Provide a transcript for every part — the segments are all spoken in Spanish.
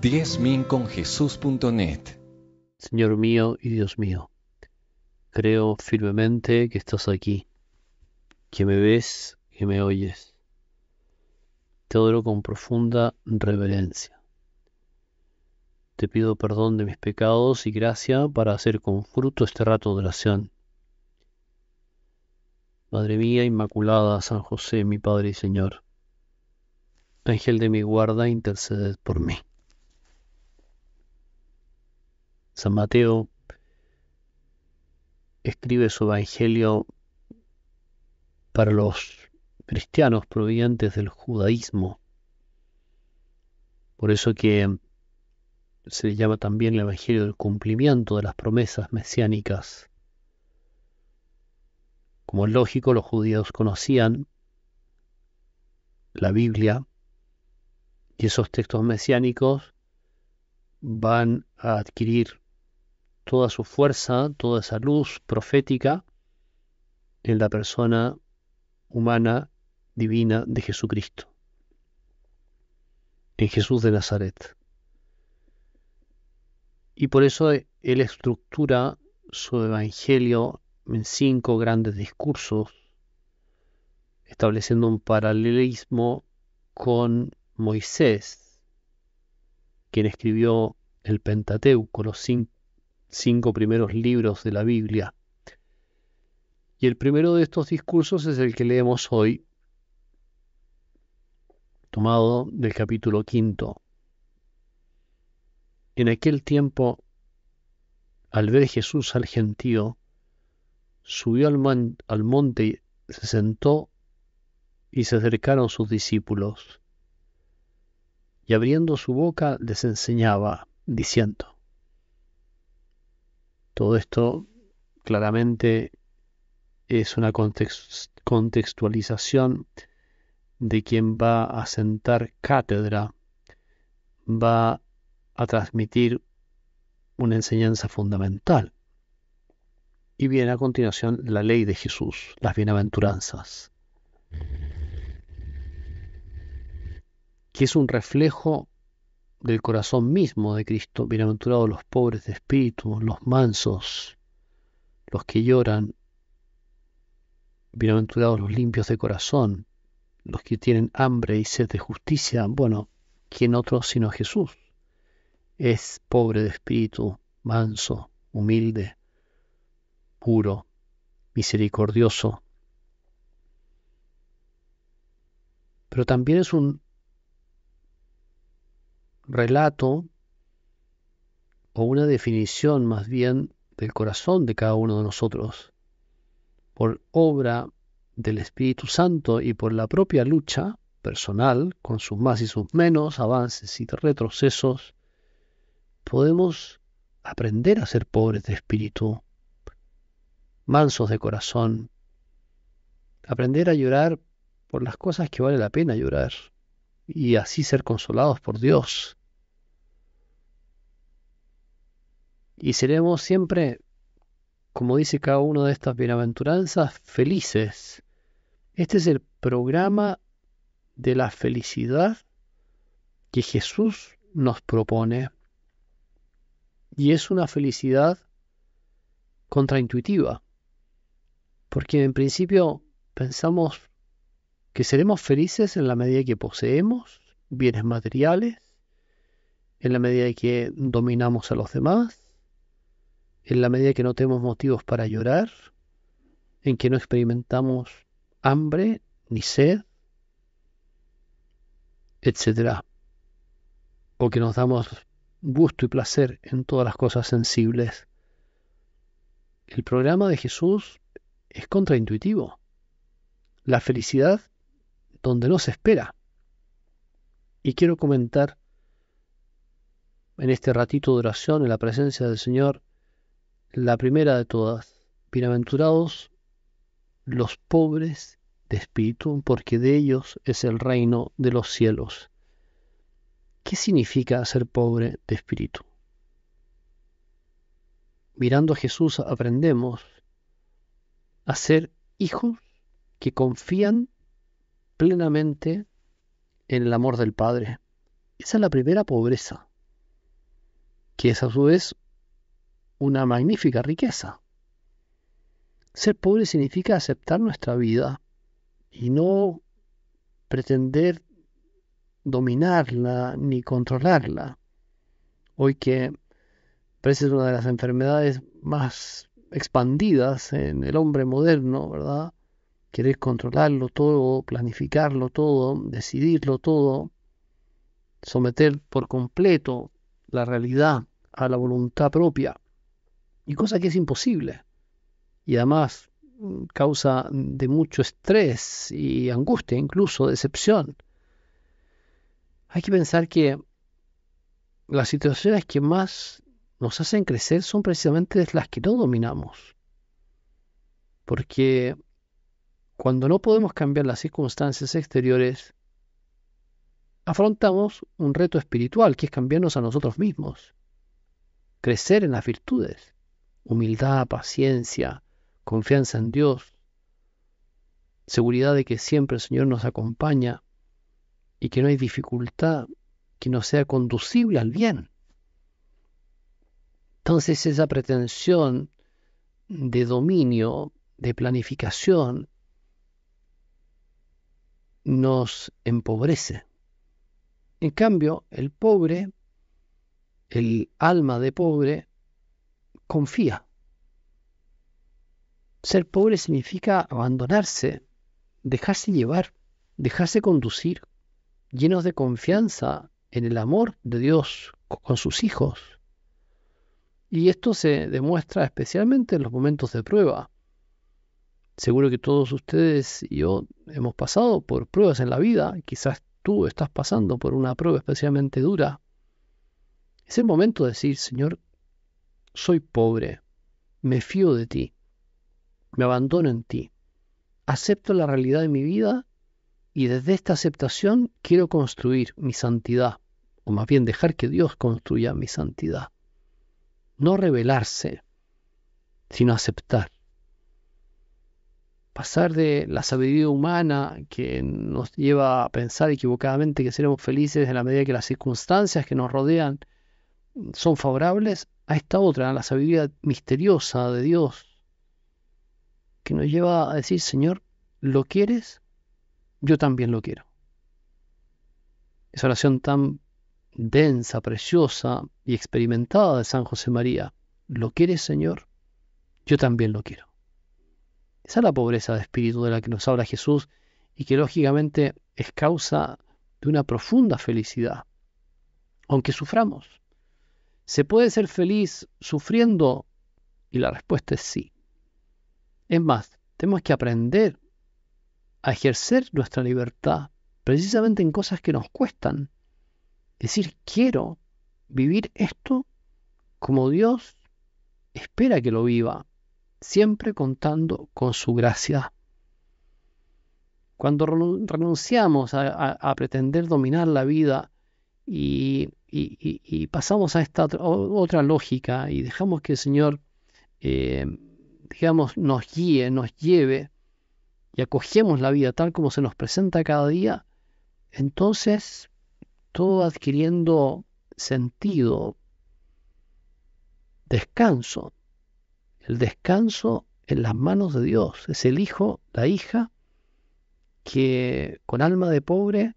10.000conjesús.net. Señor mío y Dios mío, creo firmemente que estás aquí, que me ves, que me oyes. Te adoro con profunda reverencia. Te pido perdón de mis pecados y gracia para hacer con fruto este rato de oración. Madre mía Inmaculada, San José, mi Padre y Señor, Ángel de mi guarda, interceded por mí. San Mateo escribe su Evangelio para los cristianos provenientes del judaísmo. Por eso que se le llama también el Evangelio del cumplimiento de las promesas mesiánicas. Como es lógico, los judíos conocían la Biblia y esos textos mesiánicos van a adquirir toda su fuerza, toda esa luz profética en la persona humana, divina de Jesucristo, en Jesús de Nazaret. Y por eso él estructura su Evangelio en 5 grandes discursos, estableciendo un paralelismo con Moisés, quien escribió el Pentateuco, los 5 primeros libros de la Biblia. Y el primero de estos discursos es el que leemos hoy, tomado del capítulo 5. En aquel tiempo, al ver Jesús al gentío, subió al monte, se sentó y se acercaron sus discípulos. Y abriendo su boca les enseñaba, diciendo. Todo esto claramente es una contextualización de quien va a sentar cátedra, va a transmitir una enseñanza fundamental. Y viene a continuación la ley de Jesús, las bienaventuranzas, que es un reflejo del corazón mismo de Cristo. Bienaventurados los pobres de espíritu, los mansos, los que lloran. Bienaventurados los limpios de corazón, los que tienen hambre y sed de justicia. Bueno, ¿quién otro sino Jesús? Es pobre de espíritu, manso, humilde, puro, misericordioso. Pero también es un relato o una definición más bien del corazón de cada uno de nosotros, por obra del Espíritu Santo y por la propia lucha personal, con sus más y sus menos, avances y retrocesos, podemos aprender a ser pobres de espíritu, mansos de corazón, aprender a llorar por las cosas que vale la pena llorar y así ser consolados por Dios. Y seremos siempre, como dice cada una de estas bienaventuranzas, felices. Este es el programa de la felicidad que Jesús nos propone. Y es una felicidad contraintuitiva, porque en principio pensamos que seremos felices en la medida que poseemos bienes materiales, en la medida que dominamos a los demás, en la medida que no tenemos motivos para llorar, en que no experimentamos hambre ni sed, etc. O que nos damos gusto y placer en todas las cosas sensibles. El programa de Jesús es contraintuitivo. La felicidad donde no se espera. Y quiero comentar en este ratito de oración, en la presencia del Señor, la primera de todas. Bienaventurados los pobres de espíritu, porque de ellos es el reino de los cielos. ¿Qué significa ser pobre de espíritu? Mirando a Jesús aprendemos a ser hijos que confían plenamente en el amor del Padre. Esa es la primera pobreza. que es a su vez una magnífica riqueza. Ser pobre significa aceptar nuestra vida y no pretender dominarla ni controlarla. Hoy que parece una de las enfermedades más expandidas en el hombre moderno, ¿verdad? Querer controlarlo todo, planificarlo todo, decidirlo todo, someter por completo la realidad a la voluntad propia, y cosa que es imposible, y además causa de mucho estrés y angustia, incluso decepción. Hay que pensar que las situaciones que más nos hacen crecer son precisamente las que no dominamos, porque cuando no podemos cambiar las circunstancias exteriores, afrontamos un reto espiritual, que es cambiarnos a nosotros mismos, crecer en las virtudes, humildad, paciencia, confianza en Dios, seguridad de que siempre el Señor nos acompaña y que no hay dificultad que no sea conducible al bien. Entonces esa pretensión de dominio, de planificación, nos empobrece. En cambio, el pobre, el alma de pobre, confía. Ser pobre significa abandonarse, dejarse llevar, dejarse conducir, llenos de confianza en el amor de Dios con sus hijos. Y esto se demuestra especialmente en los momentos de prueba. Seguro que todos ustedes y yo hemos pasado por pruebas en la vida. Quizás tú estás pasando por una prueba especialmente dura. Es el momento de decir: Señor, soy pobre, me fío de ti, me abandono en ti, acepto la realidad de mi vida y desde esta aceptación quiero construir mi santidad, o más bien dejar que Dios construya mi santidad. No rebelarse, sino aceptar. Pasar de la sabiduría humana que nos lleva a pensar equivocadamente que seremos felices en la medida que las circunstancias que nos rodean son favorables, a esta otra, a la sabiduría misteriosa de Dios, que nos lleva a decir: Señor, ¿lo quieres? Yo también lo quiero. Esa oración tan densa, preciosa y experimentada de San José María: ¿lo quieres, Señor? Yo también lo quiero. Esa es la pobreza de espíritu de la que nos habla Jesús y que lógicamente es causa de una profunda felicidad, aunque suframos. ¿Se puede ser feliz sufriendo? Y la respuesta es sí. Es más, tenemos que aprender a ejercer nuestra libertad precisamente en cosas que nos cuestan. Decir: quiero vivir esto como Dios espera que lo viva, siempre contando con su gracia. Cuando renunciamos a pretender dominar la vida y pasamos a esta otra lógica y dejamos que el Señor, digamos, nos guíe, nos lleve, y acogemos la vida tal como se nos presenta cada día, entonces todo va adquiriendo sentido, descanso. El descanso en las manos de Dios. Es el hijo, la hija, que con alma de pobre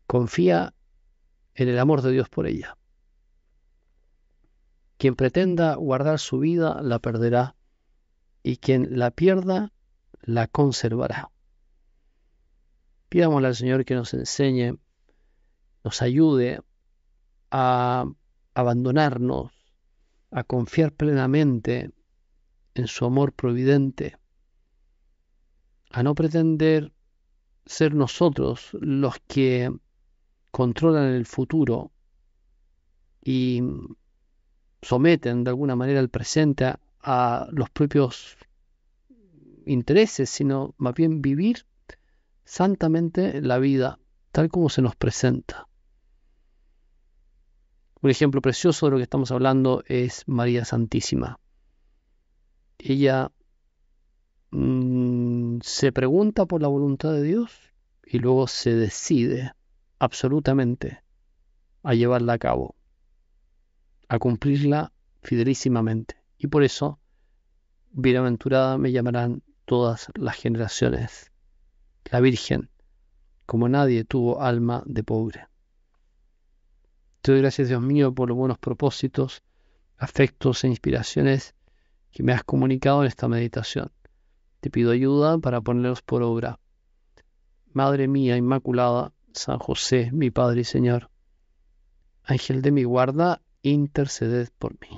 confía en el amor de Dios por ella. Quien pretenda guardar su vida la perderá, y quien la pierda la conservará. Pidámosle al Señor que nos enseñe, nos ayude a abandonarnos, a confiar plenamente en su amor providente, a no pretender ser nosotros los que controlan el futuro y someten de alguna manera el presente a los propios intereses, sino más bien vivir santamente la vida tal como se nos presenta. Un ejemplo precioso de lo que estamos hablando es María Santísima. Ella se pregunta por la voluntad de Dios y luego se decide absolutamente a llevarla a cabo. a cumplirla fidelísimamente. Y por eso, bienaventurada me llamarán todas las generaciones. La Virgen, como nadie, tuvo alma de pobre. Te doy gracias, Dios mío, por los buenos propósitos, afectos e inspiraciones que me has comunicado en esta meditación. Te pido ayuda para ponerlos por obra. Madre mía Inmaculada, San José, mi Padre y Señor, Ángel de mi guarda, interceded por mí.